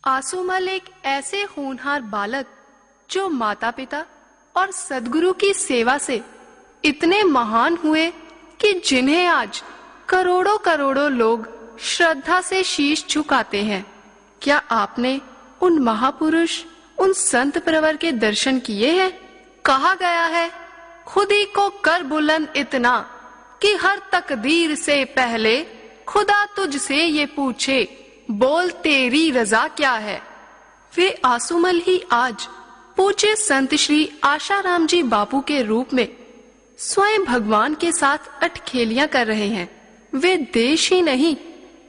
आसुमल एक ऐसे होनहार बालक जो माता पिता और सद्गुरु की सेवा से इतने महान हुए कि जिन्हें आज करोड़ों करोड़ों लोग श्रद्धा से शीश झुकाते हैं। क्या आपने उन महापुरुष, उन संत प्रवर के दर्शन किए हैं? कहा गया है, खुद ही को कर बुलंद इतना कि हर तकदीर से पहले खुदा तुझसे ये पूछे, बोल तेरी रजा क्या है। वे आसुमल ही आज पूज्य संत श्री आशाराम जी बापू के रूप में स्वयं भगवान के साथ अटखेलियां कर रहे हैं। वे देश ही नहीं,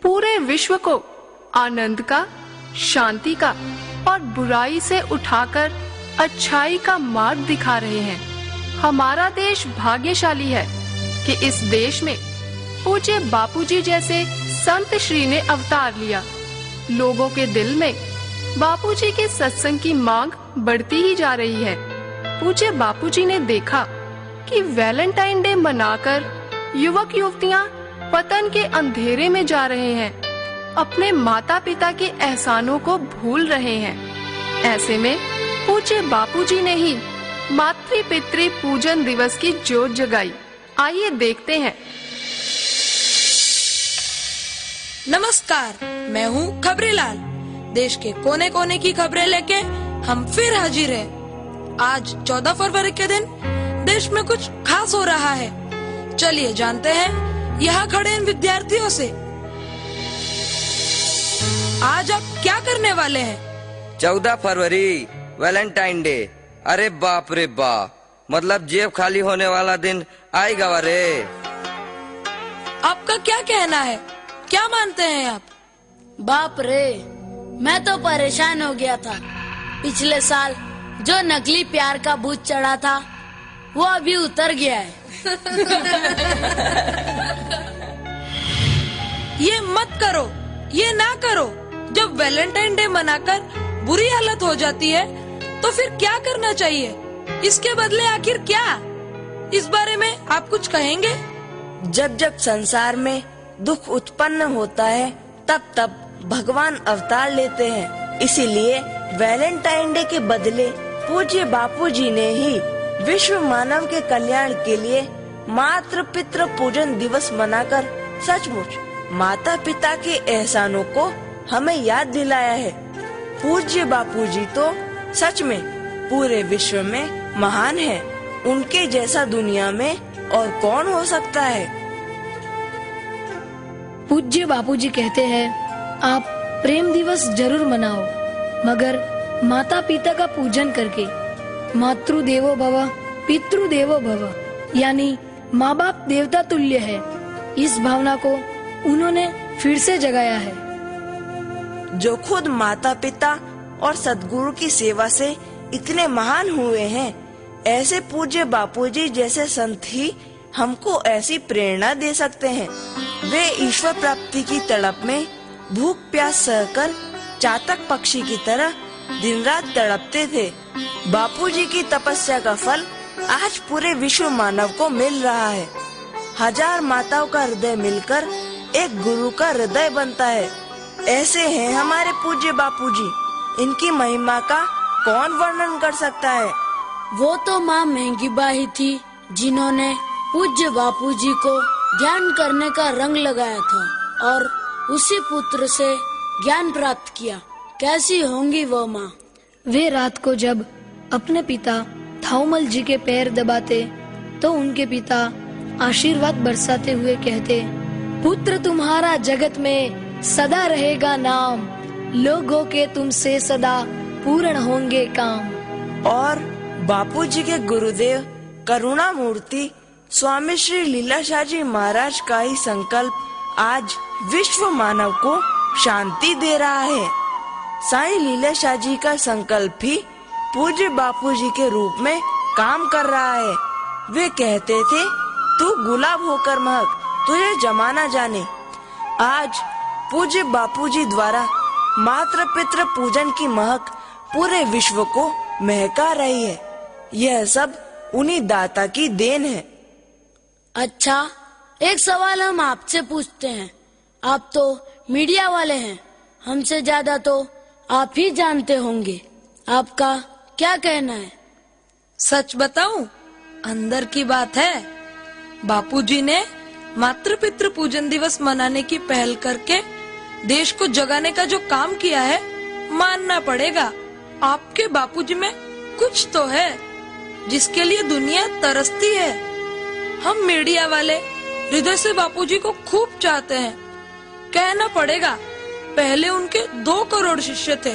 पूरे विश्व को आनंद का, शांति का और बुराई से उठाकर अच्छाई का मार्ग दिखा रहे हैं। हमारा देश भाग्यशाली है कि इस देश में पूज्य बापूजी जैसे संत श्री ने अवतार लिया। लोगों के दिल में बापूजी के सत्संग की मांग बढ़ती ही जा रही है। पूज्य बापूजी ने देखा कि वैलेंटाइन डे मनाकर युवक युवतियां पतन के अंधेरे में जा रहे हैं, अपने माता पिता के एहसानों को भूल रहे हैं। ऐसे में पूज्य बापूजी ने ही मातृ पितृ पूजन दिवस की जोत जगाई। आइए देखते हैं। नमस्कार, मैं हूँ खबरीलाल। देश के कोने कोने की खबरें लेके हम फिर हाजिर हैं। आज 14 फरवरी के दिन देश में कुछ खास हो रहा है। चलिए जानते हैं यहाँ खड़े इन विद्यार्थियों से। आज आप क्या करने वाले हैं? 14 फरवरी वैलेंटाइन डे। अरे बाप रे बाप, मतलब जेब खाली होने वाला दिन आएगा रे। आपका क्या कहना है, क्या मानते हैं आप? बाप रे, मैं तो परेशान हो गया था। पिछले साल जो नकली प्यार का भूत चढ़ा था वो अभी उतर गया है। ये मत करो, ये ना करो। जब वैलेंटाइन डे मनाकर बुरी हालत हो जाती है तो फिर क्या करना चाहिए? इसके बदले आखिर क्या? इस बारे में आप कुछ कहेंगे? जब जब संसार में दुख उत्पन्न होता है तब तब भगवान अवतार लेते हैं। इसीलिए वैलेंटाइन डे के बदले पूज्य बापूजी ने ही विश्व मानव के कल्याण के लिए मातृ पितृ पूजन दिवस मनाकर सचमुच माता पिता के एहसानों को हमें याद दिलाया है। पूज्य बापूजी तो सच में पूरे विश्व में महान है। उनके जैसा दुनिया में और कौन हो सकता है। पूज्य बापूजी कहते हैं, आप प्रेम दिवस जरूर मनाओ, मगर माता पिता का पूजन करके। मातृ देवो भव, पितृ देवो भव, यानी माँ बाप देवता तुल्य है। इस भावना को उन्होंने फिर से जगाया है। जो खुद माता पिता और सद्गुरु की सेवा से इतने महान हुए हैं, ऐसे पूज्य बापूजी जैसे संत ही हमको ऐसी प्रेरणा दे सकते हैं। वे ईश्वर प्राप्ति की तड़प में भूख प्यास सहकर चातक पक्षी की तरह दिन रात तड़पते थे। बापूजी की तपस्या का फल आज पूरे विश्व मानव को मिल रहा है। हजार माताओं का हृदय मिलकर एक गुरु का हृदय बनता है। ऐसे हैं हमारे पूज्य बापूजी। इनकी महिमा का कौन वर्णन कर सकता है। वो तो माँ महंगीबा ही थी जिन्होंने पूज्य बापूजी को ज्ञान करने का रंग लगाया था और उसी पुत्र से ज्ञान प्राप्त किया। कैसी होंगी वो माँ। वे रात को जब अपने पिता थाउमल जी के पैर दबाते तो उनके पिता आशीर्वाद बरसाते हुए कहते, पुत्र तुम्हारा जगत में सदा रहेगा नाम, लोगों के तुमसे सदा पूर्ण होंगे काम। और बापूजी के गुरुदेव करुणा मूर्ति स्वामी श्री लीलाशाह जी महाराज का ही संकल्प आज विश्व मानव को शांति दे रहा है। साईं लीलाशाह जी का संकल्प भी पूज्य बापूजी के रूप में काम कर रहा है। वे कहते थे, तू गुलाब होकर महक, तुझे जमाना जाने। आज पूज्य बापूजी द्वारा मातृ पितृ पूजन की महक पूरे विश्व को महका रही है। यह सब उन्हीं दाता की देन है। अच्छा, एक सवाल हम आपसे पूछते हैं। आप तो मीडिया वाले हैं, हमसे ज्यादा तो आप ही जानते होंगे। आपका क्या कहना है? सच बताऊं, अंदर की बात है। बापूजी ने मातृ पितृ पूजन दिवस मनाने की पहल करके देश को जगाने का जो काम किया है, मानना पड़ेगा। आपके बापूजी में कुछ तो है जिसके लिए दुनिया तरसती है। हम मीडिया वाले हृदय से बापूजी को खूब चाहते हैं। कहना पड़ेगा, पहले उनके 2 करोड़ शिष्य थे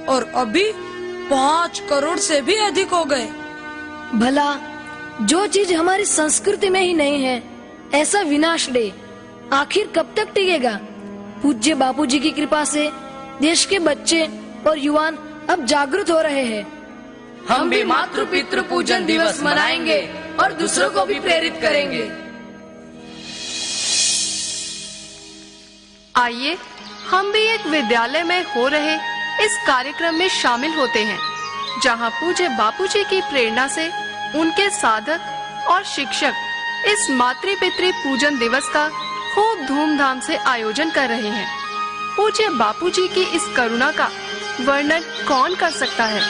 और अभी 5 करोड़ से भी अधिक हो गए। भला जो चीज हमारी संस्कृति में ही नहीं है, ऐसा विनाश डे आखिर कब तक टिकेगा? पूज्य बापूजी की कृपा से देश के बच्चे और युवान अब जागरूक हो रहे हैं। हम भी मातृ पितृ पूजन दिवस मनाएंगे और दूसरों को भी प्रेरित करेंगे। आइए हम भी एक विद्यालय में हो रहे इस कार्यक्रम में शामिल होते हैं, जहां पूज्य बापूजी की प्रेरणा से उनके साधक और शिक्षक इस मातृ पितृ पूजन दिवस का खूब धूमधाम से आयोजन कर रहे हैं। पूज्य बापूजी की इस करुणा का वर्णन कौन कर सकता है?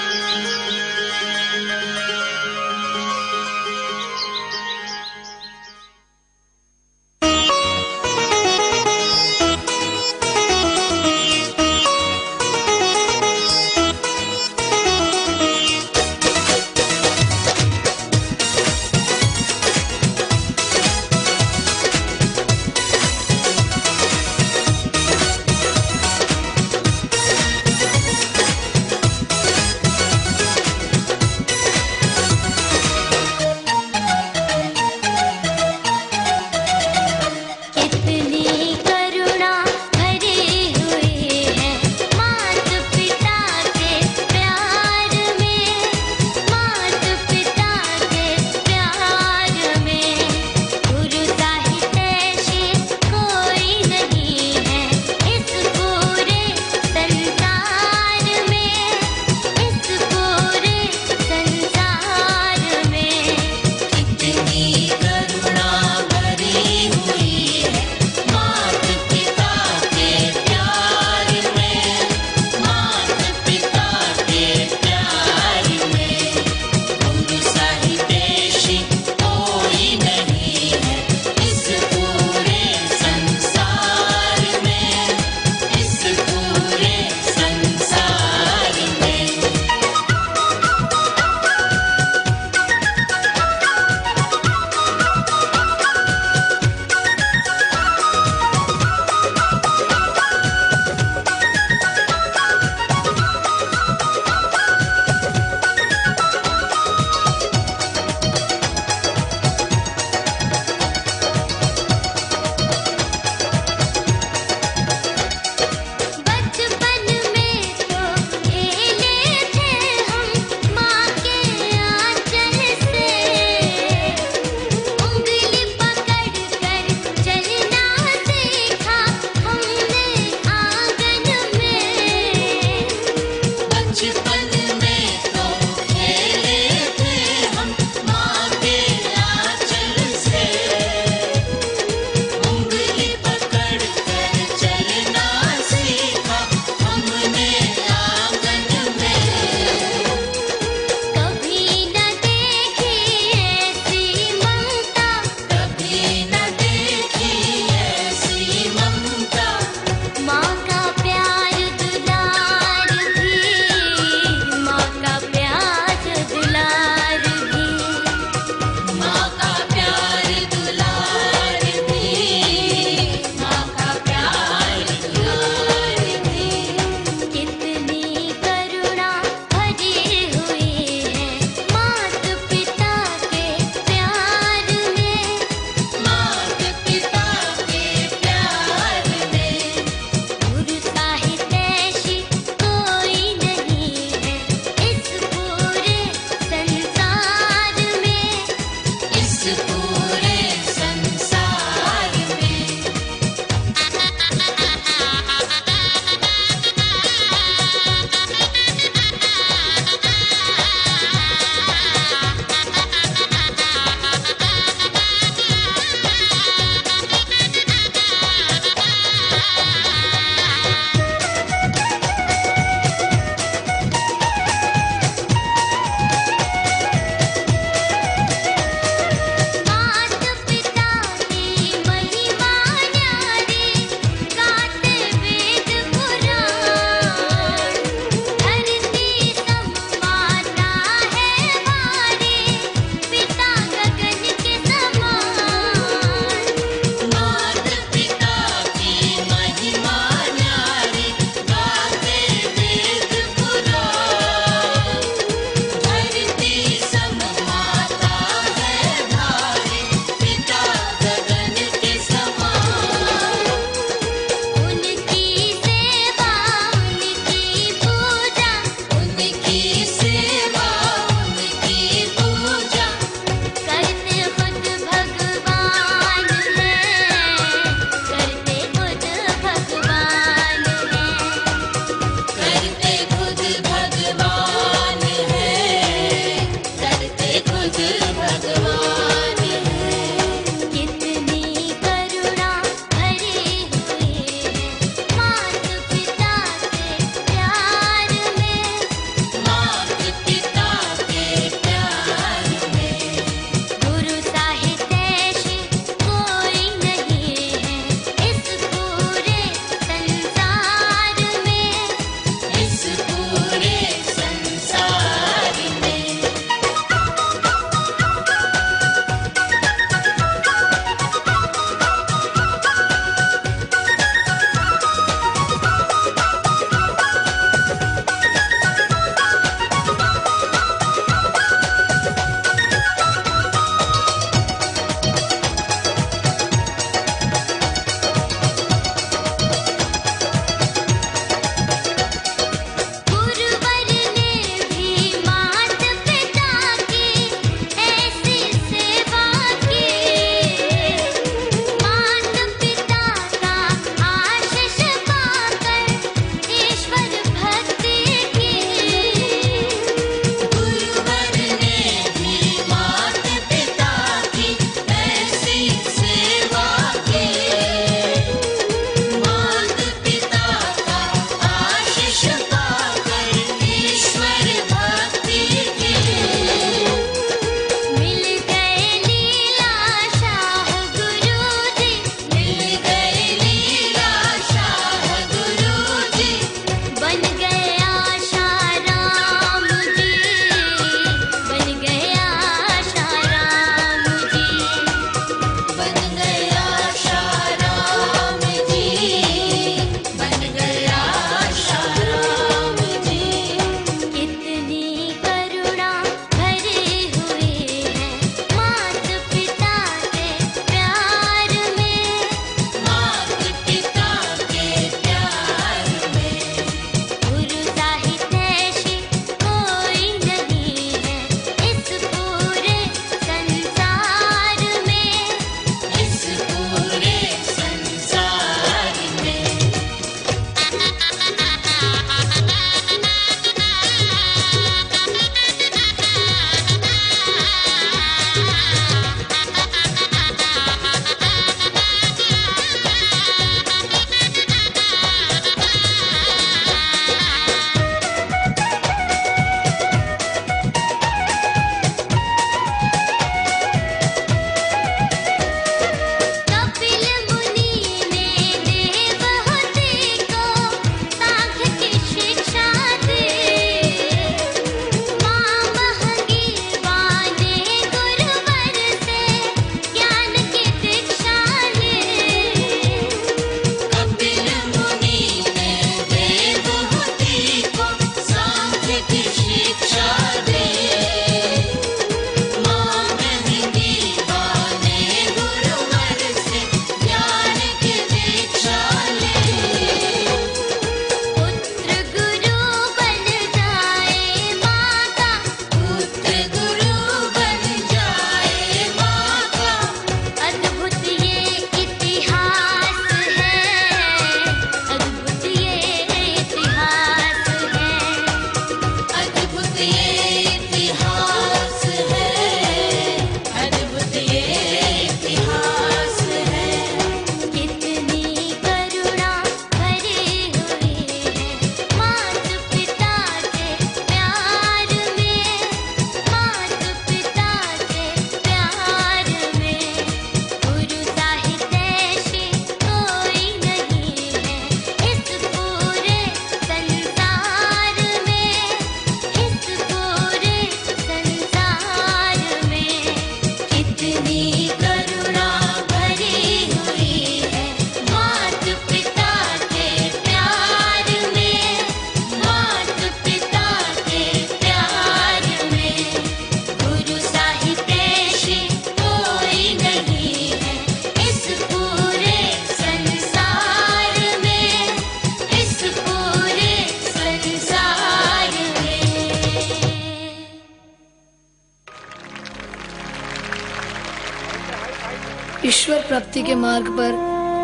ईश्वर प्राप्ति के मार्ग पर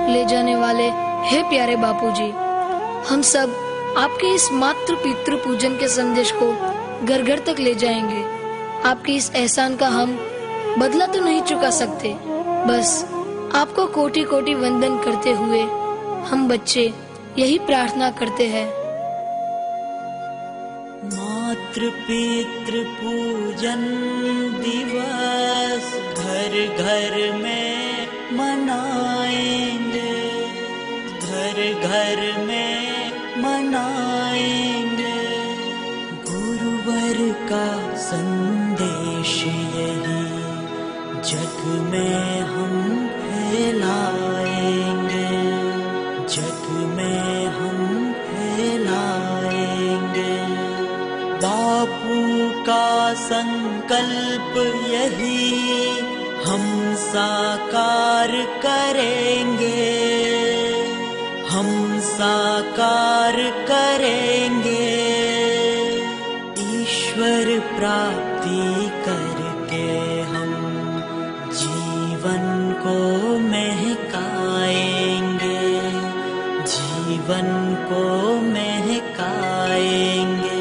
ले जाने वाले हे प्यारे बापूजी, हम सब आपके इस मातृ पितृ पूजन के संदेश को घर घर तक ले जाएंगे। आपके इस एहसान का हम बदला तो नहीं चुका सकते, बस आपको कोटि कोटि वंदन करते हुए हम बच्चे यही प्रार्थना करते हैं। मातृ पितृ पूजन दिवस घर घर में मनाएंगे, घर घर में मनाएंगे। गुरुवर का संदेश यही जग में हम फैलाएंगे, जग में हम फैलाएंगे। बापू का संकल्प यही हम साकार करेंगे, हम साकार करेंगे। ईश्वर प्राप्ति करके हम जीवन को महकाएंगे, जीवन को महकाएंगे।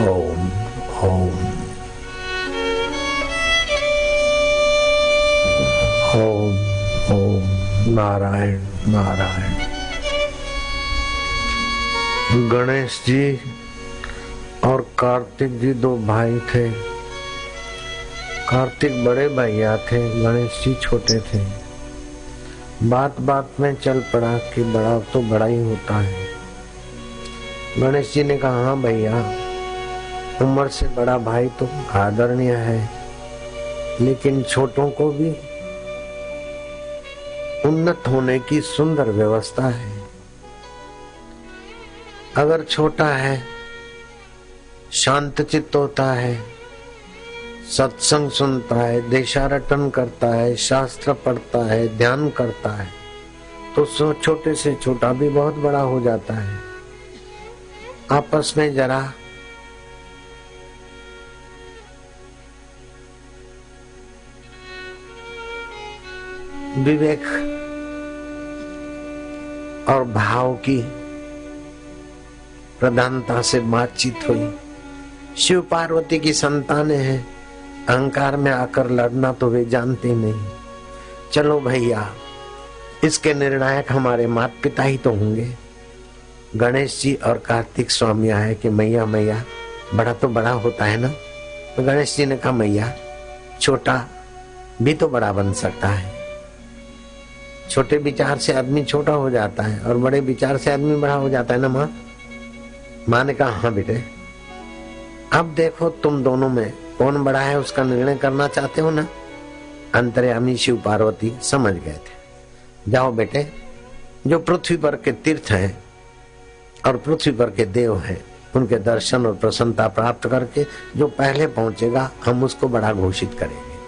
ओम ओम ओम ओम नारायण नारायण। गणेश जी और कार्तिक जी दो भाई थे। कार्तिक बड़े भैया थे, गणेश जी छोटे थे। बात बात में चल पड़ा कि बड़ा तो बड़ा ही होता है। गणेश जी ने कहा, हाँ भैया, उम्र से बड़ा भाई तो आदरणीय है, लेकिन छोटों को भी उन्नत होने की सुंदर व्यवस्था है। अगर छोटा है, शांत चित्त होता है, सत्संग सुनता है, देशाटन करता है, शास्त्र पढ़ता है, ध्यान करता है, तो छोटे से छोटा भी बहुत बड़ा हो जाता है। आपस में जरा विवेक और भाव की प्रधानता से बातचीत हुई। शिव पार्वती की संतानें हैं, अहंकार में आकर लड़ना तो वे जानते नहीं। चलो भैया, इसके निर्णायक हमारे माता पिता ही तो होंगे। गणेश जी और कार्तिक स्वामी आए कि मैया मैया बड़ा तो बड़ा होता है ना। तो गणेश जी ने कहा मैया छोटा भी तो बड़ा बन सकता है। छोटे विचार से आदमी छोटा हो जाता है और बड़े विचार से आदमी बड़ा हो जाता है ना माँ। माँ ने कहा हाँ बेटे, अब देखो तुम दोनों में कौन बड़ा है उसका निर्णय करना चाहते हो ना। अंतर्यामी शिव पार्वती समझ गए थे। जाओ बेटे, जो पृथ्वी पर के तीर्थ हैं और पृथ्वी पर के देव हैं, उनके दर्शन और प्रसन्नता प्राप्त करके जो पहले पहुंचेगा हम उसको बड़ा घोषित करेंगे।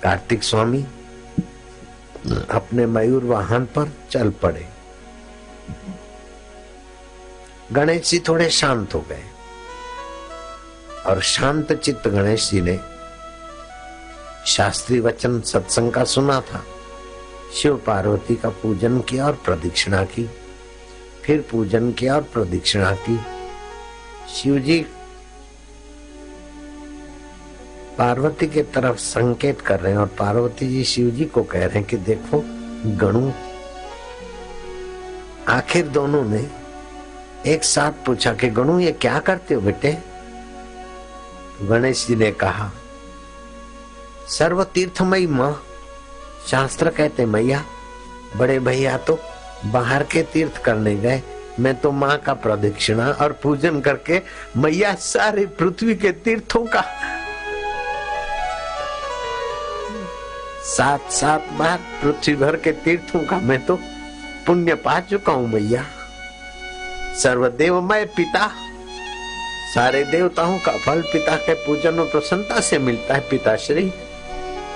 कार्तिक स्वामी अपने मयूर वाहन पर चल पड़े। गणेश जी थोड़े शांत हो गए और शांत चित्त गणेश जी ने शास्त्रीय वचन सत्संग का सुना था। शिव पार्वती का पूजन किया और प्रदक्षिणा की, फिर पूजन किया और प्रदक्षिणा की। शिव जी पार्वती के तरफ संकेत कर रहे हैं और पार्वती जी शिव जी को कह रहे हैं कि देखो गणु। आखिर दोनों ने एक साथ पूछा कि गणु ये क्या करते हो बेटे। गणेश जी ने कहा सर्व तीर्थमयी माँ, शास्त्र कहते मैया बड़े भैया तो बाहर के तीर्थ करने गए, मैं तो माँ का प्रदक्षिणा और पूजन करके मैया सारे पृथ्वी के तीर्थों का 7 बार पृथ्वी भर के तीर्थों का मैं तो पुण्य पा चुका हूं मैया। सर्वदेवमय पिता, सारे देवताओं का फल पिता के पूजन और प्रसन्नता से मिलता है पिताश्री।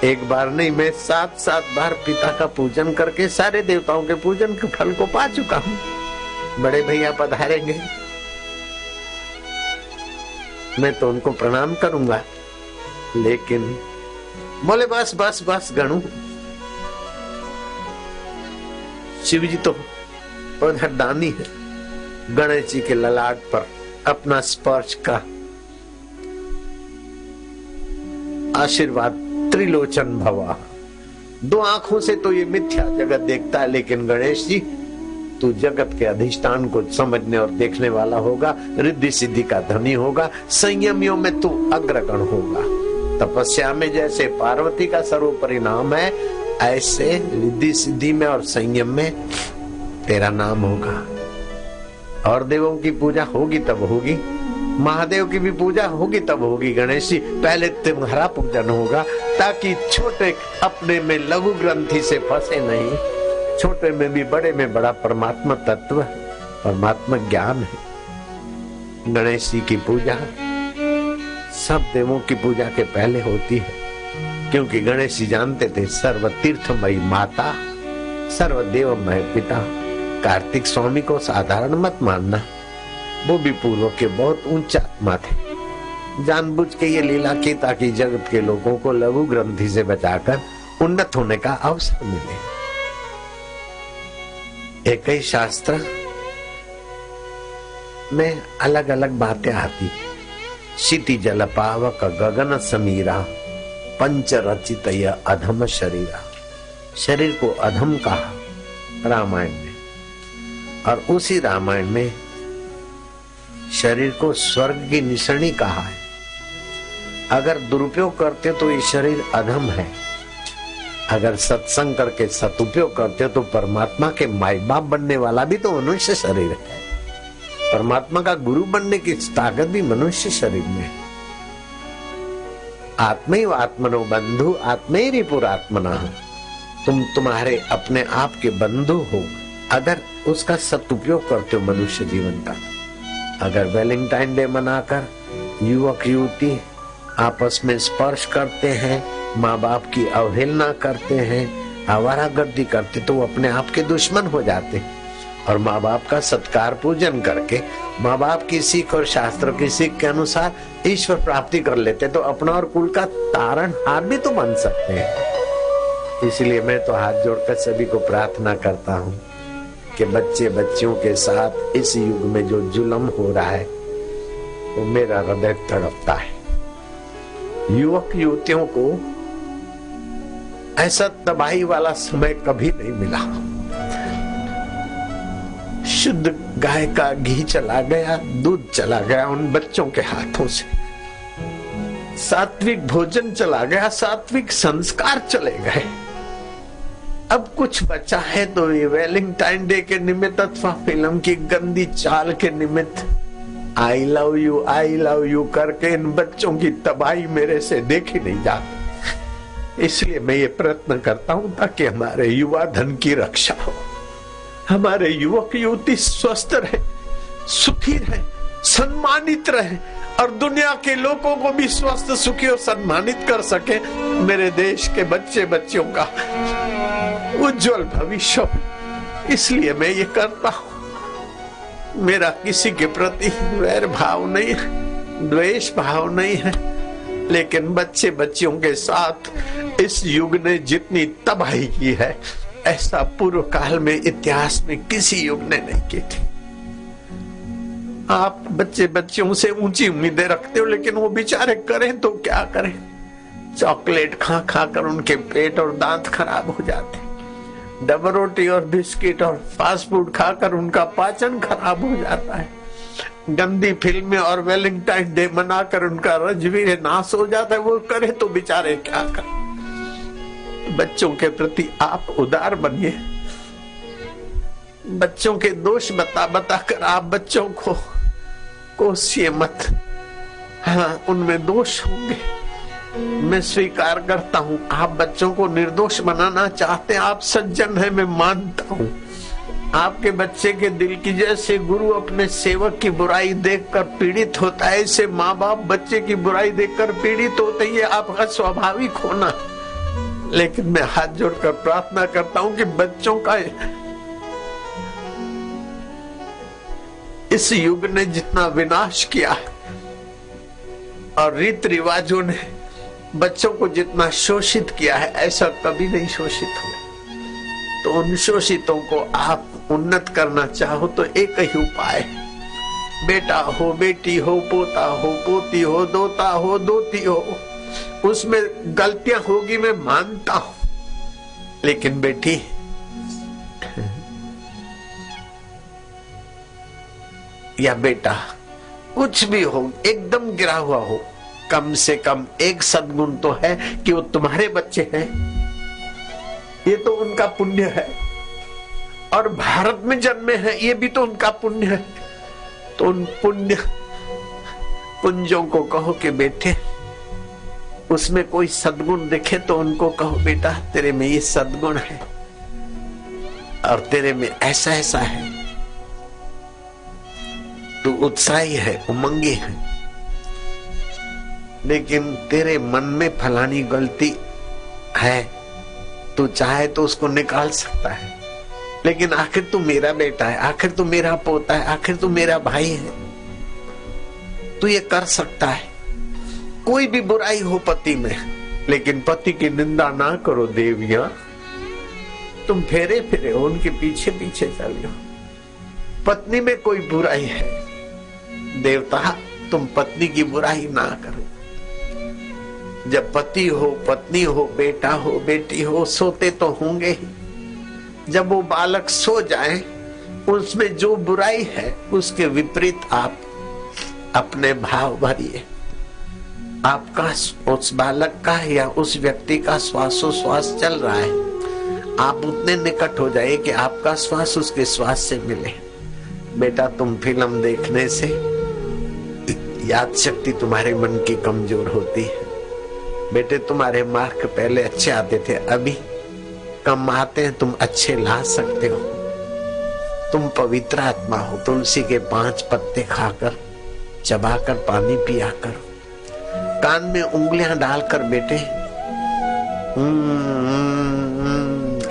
एक बार नहीं, मैं 7 बार पिता का पूजन करके सारे देवताओं के पूजन के फल को पा चुका हूँ। बड़े भैया पधारेंगे, मैं तो उनको प्रणाम करूंगा। लेकिन बोले बस बस बस गणु, शिव जी तो उधर दानी है। गणेश जी के ललाट पर अपना स्पर्श का आशीर्वाद, त्रिलोचन भवा। 2 आंखों से तो ये मिथ्या जगत देखता है, लेकिन गणेश जी तू जगत के अधिष्ठान को समझने और देखने वाला होगा, रिद्धि सिद्धि का धनी होगा, संयमियों में तू अग्रगण होगा। तपस्या में जैसे पार्वती का सर्वोपरि नाम है, ऐसे रिद्धि सिद्धि में और संयम में तेरा नाम होगा। और देवों की पूजा होगी तब होगी, महादेव की भी पूजा होगी तब होगी। गणेश जी पहले तुम्हारा पूजन होगा, ताकि छोटे अपने में लघु ग्रंथि से फंसे नहीं। छोटे में भी बड़े में बड़ा परमात्मा तत्व, परमात्मा ज्ञान है। गणेश जी की पूजा सब देवों की पूजा के पहले होती है, क्योंकि गणेश जी जानते थे सर्व तीर्थमयी माता, सर्व देवमय पिता। कार्तिक स्वामी को साधारण मत मानना, वो भी पूर्व के बहुत ऊंचा आत्मा थे। जानबूझ के ये लीला की ताकि जगत के लोगों को लघु ग्रंथि से बचाकर उन्नत होने का अवसर मिले। एक ही शास्त्र में अलग अलग बातें आती। क्षिति जल पावक गगन समीरा, पंच रचित अधम शरीरा। शरीर को अधम कहा रामायण में, और उसी रामायण में शरीर को स्वर्ग की निशानी कहा है। अगर दुरुपयोग करते तो ये शरीर अधम है, अगर सत्संग करके सदुपयोग करते तो परमात्मा के माई बाप बनने वाला भी तो मनुष्य शरीर है। परमात्मा का गुरु बनने की ताकत भी मनुष्य शरीर में। आत्मैव आत्मनो बंधु आत्मैरिपुरात्मना। तुम तुम्हारे अपने आप के बंधु हो अगर उसका सदुपयोग करते हो मनुष्य जीवन का। अगर वैलेंटाइन डे मनाकर युवक युवती आपस में स्पर्श करते हैं, माँ बाप की अवहेलना करते हैं, आवारागर्दी करते, तो वो अपने आप के दुश्मन हो जाते। और माँ बाप का सत्कार पूजन करके माँ बाप की सीख और शास्त्र की सीख के अनुसार ईश्वर प्राप्ति कर लेते, तो अपना और कुल का तारणहार भी तो बन सकते हैं। इसलिए मैं तो हाथ जोड़कर सभी को प्रार्थना करता हूँ कि बच्चे बच्चियों के साथ इस युग में जो जुल्म हो रहा है वो मेरा हृदय तड़पता है। युवक युवतियों को ऐसा तबाही वाला समय कभी नहीं मिला। शुद्ध गाय का घी चला गया, दूध चला गया उन बच्चों के हाथों से, सात्विक भोजन चला गया, सात्विक संस्कार चले गए। अब कुछ बचा है तो ये वैलेंटाइन डे के निमित्त अथवा फिल्म की गंदी चाल के निमित्त आई लव यू करके इन बच्चों की तबाही मेरे से देखी नहीं जाती। इसलिए मैं ये प्रयत्न करता हूं ताकि हमारे युवा धन की रक्षा हो, हमारे युवक युवती स्वस्थ रहे, सुखी रहे, सम्मानित रहे और दुनिया के लोगों को भी स्वस्थ, सुखी और सम्मानित कर सके। मेरे देश के बच्चे बच्चियों का उज्जवल भविष्य। इसलिए मैं ये करता हूं। मेरा किसी के प्रति वैर भाव नहीं है, द्वेष भाव नहीं है, लेकिन बच्चे बच्चियों के साथ इस युग ने जितनी तबाही की है ऐसा पूर्व काल में इतिहास में किसी युग ने नहीं की थी। आप बच्चे बच्चियों से ऊंची उम्मीदें रखते हो, लेकिन वो बेचारे करें तो क्या करें। चॉकलेट खा खा कर उनके पेट और दांत खराब हो जाते, डबल रोटी और बिस्किट और फास्ट फूड खाकर उनका पाचन खराब हो जाता है, गंदी फिल्में और वैलेंटाइन डे मनाकर उनका रजवीर नाश हो जाता है। वो करे तो बेचारे क्या करें। बच्चों के प्रति आप उदार बनिए। बच्चों के दोष बता बता कर आप बच्चों को कोसिए मत। हाँ, उनमें दोष होंगे, मैं स्वीकार करता हूँ। आप बच्चों को निर्दोष बनाना चाहते हैं, आप सज्जन हैं, मैं मानता हूँ। आपके बच्चे के दिल की जैसे गुरु अपने सेवक की बुराई देखकर पीड़ित होता है, ऐसे माँ बाप बच्चे की बुराई देखकर पीड़ित होते हैं। आपका स्वाभाविक होना। लेकिन मैं हाथ जोड़कर प्रार्थना करता हूँ कि बच्चों का इस युग ने जितना विनाश किया है और रीत रिवाजों ने बच्चों को जितना शोषित किया है, ऐसा कभी नहीं शोषित हुए। तो उन शोषितों को आप उन्नत करना चाहो तो एक ही उपाय, बेटा हो, बेटी हो, पोता हो, पोती हो, दोता हो, दोती हो, उसमें गलतियां होगी, मैं मानता हूं। लेकिन बेटी, या बेटा, कुछ भी हो, एकदम गिरा हुआ हो, कम से कम एक सद्गुण तो है कि वो तुम्हारे बच्चे हैं। ये तो उनका पुण्य है। और भारत में जन्मे हैं, ये भी तो उनका पुण्य है। तो उन पुण्य पुंजों को कहो कि बेटे, उसमें कोई सद्गुण दिखे तो उनको कहो, बेटा तेरे में ये सद्गुण है और तेरे में ऐसा ऐसा है, तू उत्साही है, उमंगी है, लेकिन तेरे मन में फलानी गलती है, तू चाहे तो उसको निकाल सकता है। लेकिन आखिर तू मेरा बेटा है, आखिर तू मेरा पोता है, आखिर तू मेरा भाई है, तू ये कर सकता है। कोई भी बुराई हो पति में, लेकिन पति की निंदा ना करो देवियां। तुम फेरे फिरे हो, उनके पीछे पीछे चलियो। पत्नी में कोई बुराई है, देवता तुम पत्नी की बुराई ना करो। जब पति हो, पत्नी हो, बेटा हो, बेटी हो, सोते तो होंगे ही। जब वो बालक सो जाए, उसमें जो बुराई है उसके विपरीत आप अपने भाव भरिए। आपका उस बालक का या उस व्यक्ति का श्वासोश्वास चल रहा है, आप उतने निकट हो जाइए कि आपका श्वास उसके श्वास से मिले। बेटा, तुम फिल्म देखने से याद शक्ति तुम्हारे मन की कमजोर होती है। बेटे, तुम्हारे मार्क पहले अच्छे आते थे, अभी कम आते हैं, तुम अच्छे ला सकते हो। तुम पवित्र आत्मा हो। तुलसी के 5 पत्ते खाकर, चबाकर पानी पिया करो। कान में उंगलियां डालकर बेटे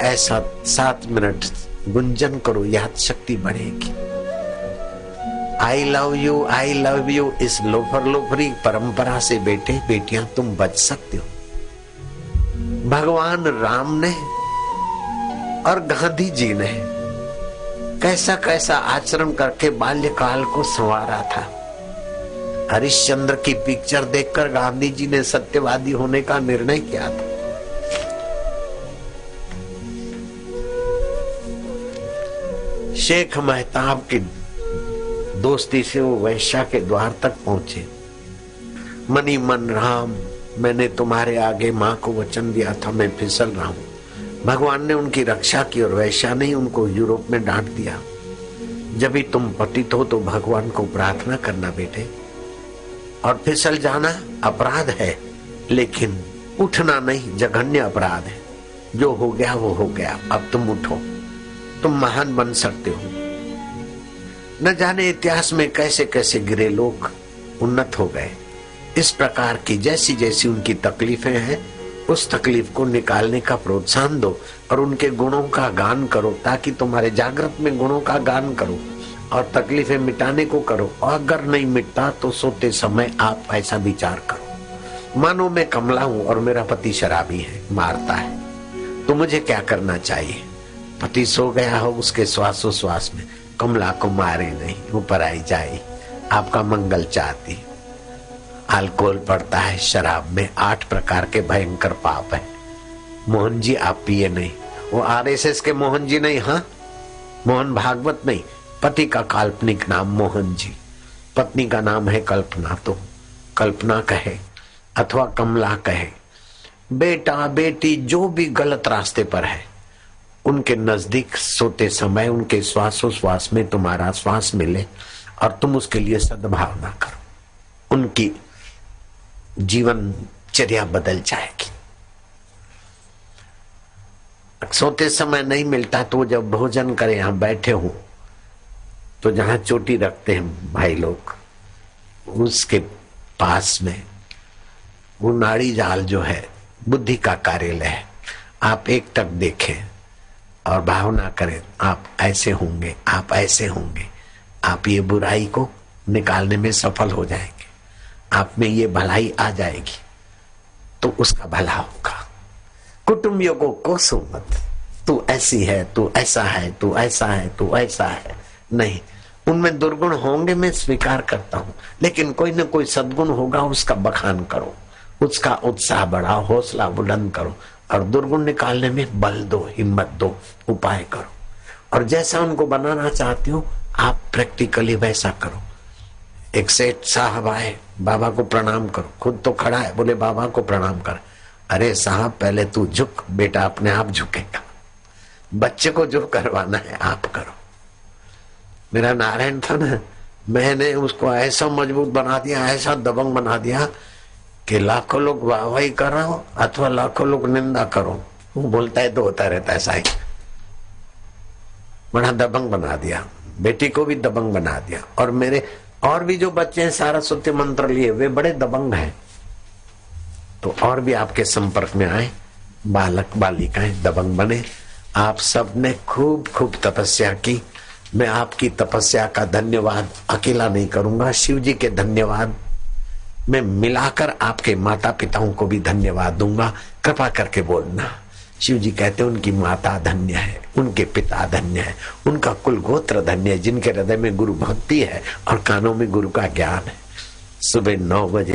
ऐसा 7 मिनट गुंजन करो, याद शक्ति बढ़ेगी। आई लव यू इस लोफरी परंपरा से बेटे बेटियां तुम बच सकते हो। भगवान राम ने और गांधी जी ने कैसा कैसा आचरण करके बाल्यकाल को संवारा था। हरिश्चंद्र की पिक्चर देखकर गांधी जी ने सत्यवादी होने का निर्णय किया था। शेख मेहताब की दोस्ती से वो वैश्या के द्वार तक पहुंचे। मनी मन राम, मैंने तुम्हारे आगे माँ को वचन दिया था, मैं फिसल रहा हूँ। भगवान ने उनकी रक्षा की और वैश्या ने उनको यूरोप में डांट दिया। जब भी तुम पतित हो तो भगवान को प्रार्थना करना बेटे, और फिसल जाना अपराध है, लेकिन उठना नहीं, जघन्य अपराध है। जो हो गया वो हो गया, अब तुम उठो, तुम महान बन सकते हो। न जाने इतिहास में कैसे कैसे गिरे लोग उन्नत हो गए। इस प्रकार की जैसी जैसी उनकी तकलीफें हैं, उस तकलीफ को निकालने का प्रोत्साहन दो और उनके गुणों का गान करो, ताकि तुम्हारे जागृत में गुणों का गान करो और तकलीफें मिटाने को करो। और अगर नहीं मिटता तो सोते समय आप ऐसा विचार करो, मानो मैं कमला हूं और मेरा पति शराबी है, मारता है, तो मुझे क्या करना चाहिए? पति सो गया हो, उसके श्वासोश्वास में कमला को मारे नहीं, ऊपर आई जाए, आपका मंगल चाहती। अल्कोहल पड़ता है, शराब में 8 प्रकार के भयंकर पाप है। मोहन जी आप पिए नहीं, वो आरएसएस के मोहन जी नहीं, हाँ मोहन भागवत नहीं। पति का काल्पनिक नाम मोहन जी, पत्नी का नाम है कल्पना, तो कल्पना कहे अथवा कमला कहे। बेटा बेटी जो भी गलत रास्ते पर है, उनके नजदीक सोते समय उनके श्वासोश्वास में तुम्हारा श्वास मिले और तुम उसके लिए सद्भावना करो, उनकी जीवनचर्या बदल जाएगी। सोते समय नहीं मिलता तो जब भोजन करे, यहां बैठे हो तो जहां चोटी रखते हैं भाई लोग, उसके पास में वो नाड़ी जाल जो है बुद्धि का कार्यालय है, आप एक टक देखें और भावना करें, आप ऐसे होंगे, आप ऐसे होंगे, आप ये बुराई को निकालने में सफल हो जाएंगे, आप में ये भलाई आ जाएगी, तो उसका भला होगा। कुटुंबियों को कोसो मत, तू ऐसी है, तू ऐसा है, तू ऐसा है, तू ऐसा है, नहीं। उनमें दुर्गुण होंगे, मैं स्वीकार करता हूं, लेकिन कोई न कोई सद्गुण होगा, उसका बखान करो, उसका उत्साह बढ़ाओ, हौसला बुलंद करो और दुर्गुण निकालने में बल दो, हिम्मत दो, उपाय करो। और जैसा उनको बनाना चाहती हो आप प्रैक्टिकली वैसा करो। एक सेठ साहब आए, बाबा को प्रणाम करो, खुद तो खड़ा है, बोले बाबा को प्रणाम कर। अरे साहब पहले तू झुक, बेटा अपने आप झुकेगा, बच्चे को जो करवाना है आप करो। मेरा नारायण था ना, मैंने उसको ऐसा मजबूत बना दिया, ऐसा दबंग बना दिया कि लाखों लोग वाहवाही करो अथवा लाखों लोग निंदा करो, वो बोलता है तो होता रहता है। साई बड़ा दबंग बना दिया, बेटी को भी दबंग बना दिया, और मेरे और भी जो बच्चे हैं सारस्वती मंत्र लिए वे बड़े दबंग हैं, तो और भी आपके संपर्क में आए, बालक बालिकाएं दबंग बने। आप सबने खूब खूब तपस्या की, मैं आपकी तपस्या का धन्यवाद अकेला नहीं करूंगा, शिव जी के धन्यवाद मैं मिलाकर आपके माता पिताओं को भी धन्यवाद दूंगा। कृपा करके बोलना, शिव जी कहते हैं उनकी माता धन्य है, उनके पिता धन्य है, उनका कुल गोत्र धन्य है, जिनके हृदय में गुरु भक्ति है और कानों में गुरु का ज्ञान है। सुबह 9 बजे